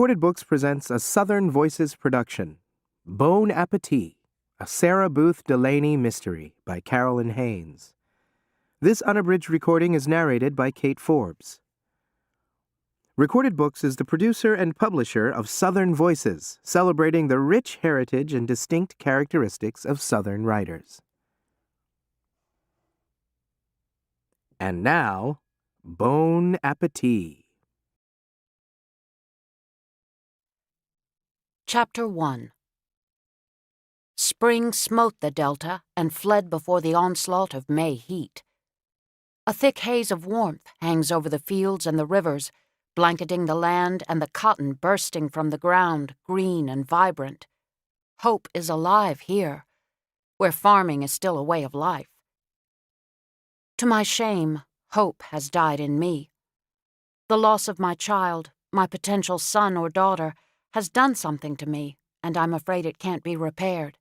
Recorded Books presents a Southern Voices production, Bon Appetit, a Sarah Booth Delaney mystery by Carolyn Haines. This unabridged recording is narrated by Kate Forbes. Recorded Books is the producer and publisher of Southern Voices, celebrating the rich heritage and distinct characteristics of Southern writers. And now, Bon Appetit. Chapter 1. Spring smote the delta and fled before the onslaught of May heat. A thick haze of warmth hangs over the fields and the rivers, blanketing the land and the cotton bursting from the ground, green and vibrant. Hope is alive here, where farming is still a way of life. To my shame, hope has died in me. The loss of my child, my potential son or daughter, has done something to me, and I'm afraid it can't be repaired.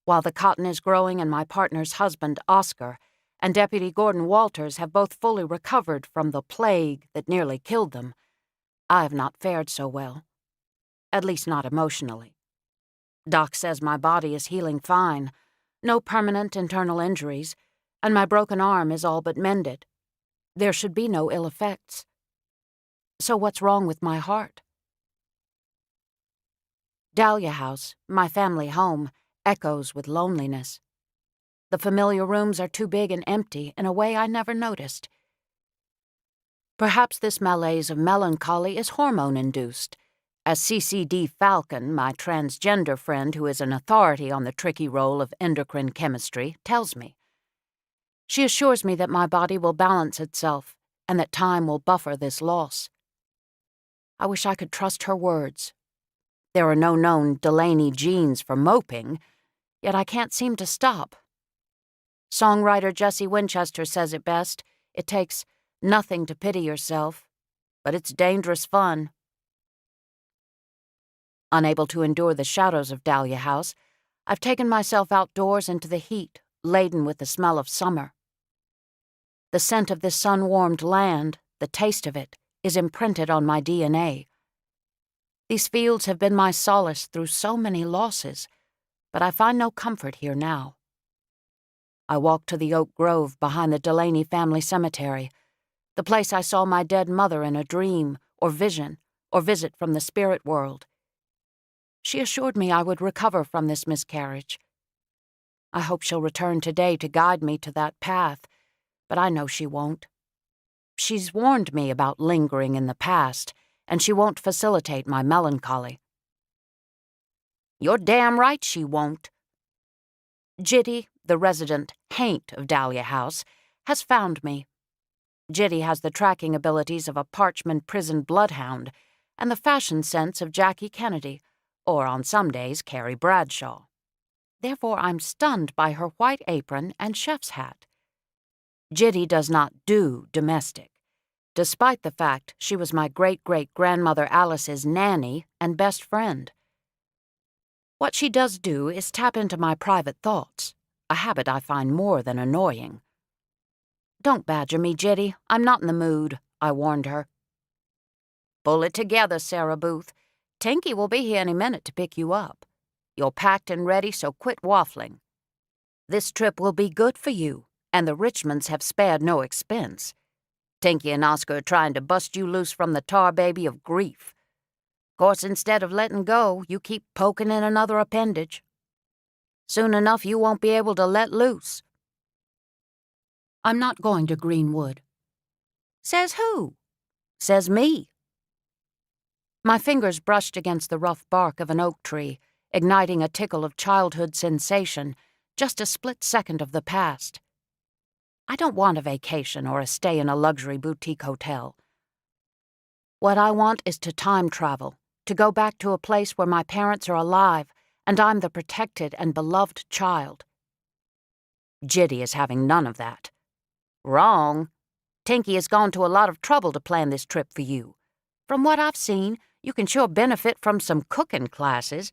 While the cotton is growing and my partner's husband, Oscar, and Deputy Gordon Walters have both fully recovered from the plague that nearly killed them, I have not fared so well. At least not emotionally. Doc says my body is healing fine, no permanent internal injuries, and my broken arm is all but mended. There should be no ill effects. So what's wrong with my heart? Dahlia House, my family home, echoes with loneliness. The familiar rooms are too big and empty in a way I never noticed. Perhaps this malaise of melancholy is hormone-induced, as CCD Falcon, my transgender friend who is an authority on the tricky role of endocrine chemistry, tells me. She assures me that my body will balance itself and that time will buffer this loss. I wish I could trust her words. There are no known Delaney genes for moping, yet I can't seem to stop. Songwriter Jesse Winchester says it best. It takes nothing to pity yourself, but it's dangerous fun. Unable to endure the shadows of Dahlia House, I've taken myself outdoors into the heat, laden with the smell of summer. The scent of this sun-warmed land, the taste of it, is imprinted on my DNA. These fields have been my solace through so many losses, but I find no comfort here now. I walk to the oak grove behind the Delaney family cemetery, the place I saw my dead mother in a dream or vision or visit from the spirit world. She assured me I would recover from this miscarriage. I hope she'll return today to guide me to that path, but I know she won't. She's warned me about lingering in the past, and she won't facilitate my melancholy. You're damn right she won't. Jitty, the resident haint of Dahlia House, has found me. Jitty has the tracking abilities of a Parchman prison bloodhound and the fashion sense of Jackie Kennedy, or on some days Carrie Bradshaw. Therefore I'm stunned by her white apron and chef's hat. Jitty does not do domestic, despite the fact she was my great-great-grandmother Alice's nanny and best friend. What she does do is tap into my private thoughts, a habit I find more than annoying. Don't badger me, Jitty. I'm not in the mood, I warned her. Pull it together, Sarah Booth. Tinky will be here any minute to pick you up. You're packed and ready, so quit waffling. This trip will be good for you, and the Richmonds have spared no expense. Tinky and Oscar are trying to bust you loose from the tar baby of grief. Course, instead of letting go, you keep poking in another appendage. Soon enough, you won't be able to let loose. I'm not going to Greenwood. Says who? Says me. My fingers brushed against the rough bark of an oak tree, igniting a tickle of childhood sensation, just a split second of the past. I don't want a vacation or a stay in a luxury boutique hotel. What I want is to time travel, to go back to a place where my parents are alive and I'm the protected and beloved child. Jitty is having none of that. Wrong. Tinky has gone to a lot of trouble to plan this trip for you. From what I've seen, you can sure benefit from some cooking classes.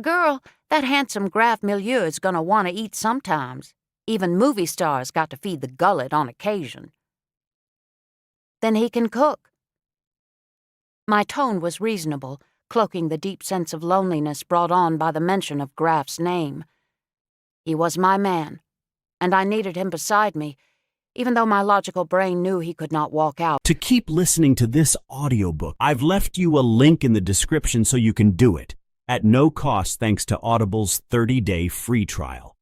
Girl, that handsome Graf milieu is gonna want to eat sometimes. Even movie stars got to feed the gullet on occasion. Then he can cook. My tone was reasonable, cloaking the deep sense of loneliness brought on by the mention of Graf's name. He was my man, and I needed him beside me, even though my logical brain knew he could not walk out. To keep listening to this audiobook, I've left you a link in the description so you can do it, at no cost thanks to Audible's 30-day free trial.